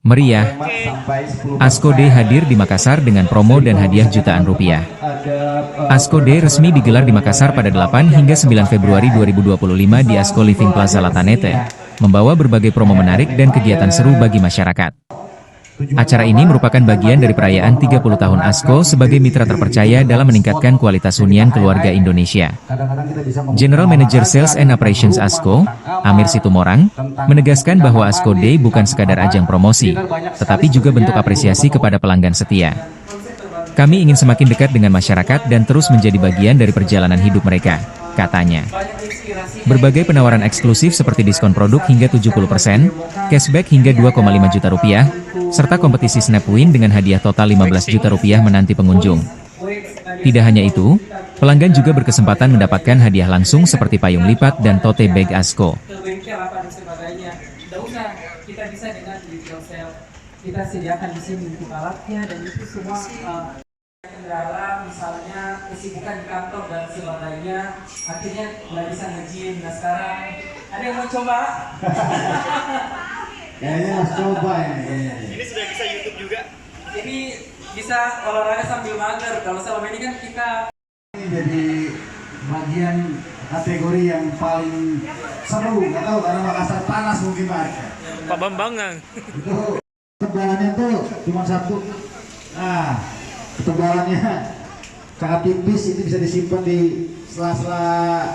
Meriah, ASCO Day hadir di Makassar dengan promo dan hadiah jutaan rupiah. ASCO Day resmi digelar di Makassar pada 8 hingga 9 Februari 2025 di ASCO Living Plaza Latanete, membawa berbagai promo menarik dan kegiatan seru bagi masyarakat. Acara ini merupakan bagian dari perayaan 30 tahun ASCO sebagai mitra terpercaya dalam meningkatkan kualitas hunian keluarga Indonesia. General Manager Sales and Operations ASCO, Amir Situmorang, menegaskan bahwa ASCO Day bukan sekadar ajang promosi, tetapi juga bentuk apresiasi kepada pelanggan setia. Kami ingin semakin dekat dengan masyarakat dan terus menjadi bagian dari perjalanan hidup mereka, katanya. Berbagai penawaran eksklusif seperti diskon produk hingga 70%, cashback hingga 2,5 juta rupiah, serta kompetisi Snapwin dengan hadiah total 15 juta rupiah menanti pengunjung. Tidak hanya itu, pelanggan juga berkesempatan mendapatkan hadiah langsung seperti payung lipat dan tote bag ASCO. Kita sediakan di sini untuk alatnya dan itu semua kendala, misalnya kesibukan di kantor dan sebagainya, akhirnya nggak bisa nge-gym. Nah sekarang ada yang mau coba? Kayaknya harus coba ini. Ini sudah bisa YouTube juga. Ini bisa olahraga sambil mager. Kalau selama ini kan kita Ini jadi bagian kategori yang paling seru, nggak tahu karena Makassar panas mungkin Pak. Pak Bambang. Itu tebalannya tuh cuma satu. Nah, ketebalannya sangat tipis, itu bisa disimpan di sela-sela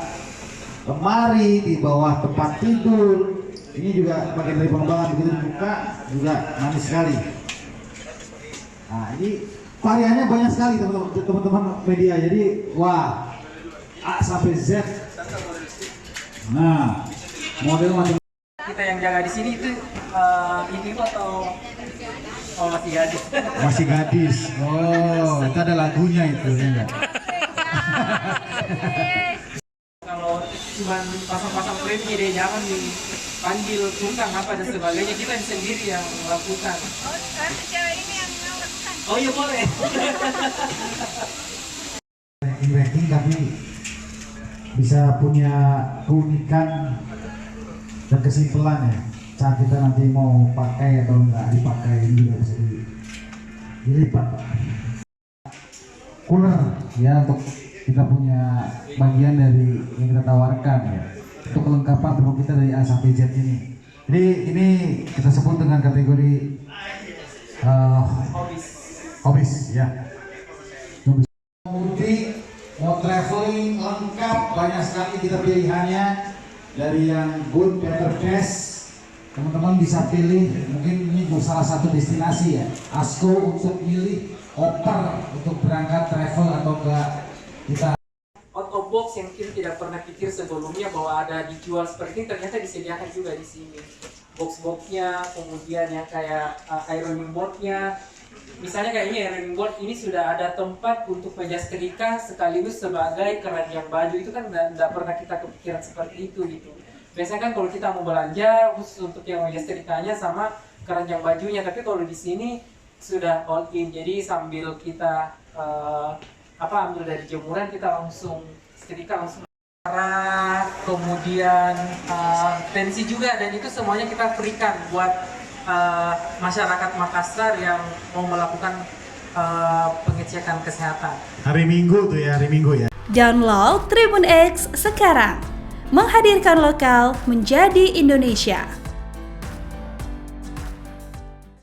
lemari, di bawah tempat tidur. Ini juga bagian dari pengembangan, begitu dibuka juga manis sekali. Nah, ini variannya banyak sekali teman-teman media. Jadi wah, A sampai Z. Nah, model macam kita yang jaga di sini itu ibu atau masih gadis? masih gadis. Oh, itu ada lagunya itu ya enggak? Kalau cuma pasang-pasang frame deh, jangan dipanggil tunggang apa dan sebagainya, kita yang sendiri yang melakukan. Oh, cewek ini yang melakukan. Oh iya boleh. Ranking tapi bisa punya keunikan dan kesimpulan ya saat kita nanti mau pakai atau enggak dipakai, ini juga bisa dilipat. Cooler ya, untuk kita punya bagian dari yang kita tawarkan ya, untuk kelengkapan tubuh kita dari A sampai Z ini. Jadi ini kita sebut dengan kategori hobis ya. Mudik, mau traveling lengkap, banyak sekali kita pilihannya. Dari yang good, better, best, teman-teman bisa pilih. Mungkin ini salah satu destinasi ya, ASCO untuk milih oper untuk berangkat travel atau enggak. Kita Out of box yang kita tidak pernah pikir sebelumnya bahwa ada dijual seperti ini, ternyata disediakan juga di sini. Box-boxnya, kemudian yang kayak ironing boardnya. Misalnya kayak ini ironing board, ini sudah ada tempat untuk meja setrika sekaligus sebagai keranjang baju. Itu kan tidak pernah kita kepikiran seperti itu gitu. Biasanya kan kalau kita mau belanja khusus untuk yang meja setrikanya sama keranjang bajunya, tapi kalau di sini sudah all in. Jadi sambil kita ambil dari jemuran, kita langsung setrika langsung. Kemudian pensi juga, dan itu semuanya kita berikan buat masyarakat Makassar yang mau melakukan pengecekan kesehatan. hari Minggu tuh ya, hari Minggu ya. Download Tribun X sekarang, menghadirkan lokal menjadi Indonesia.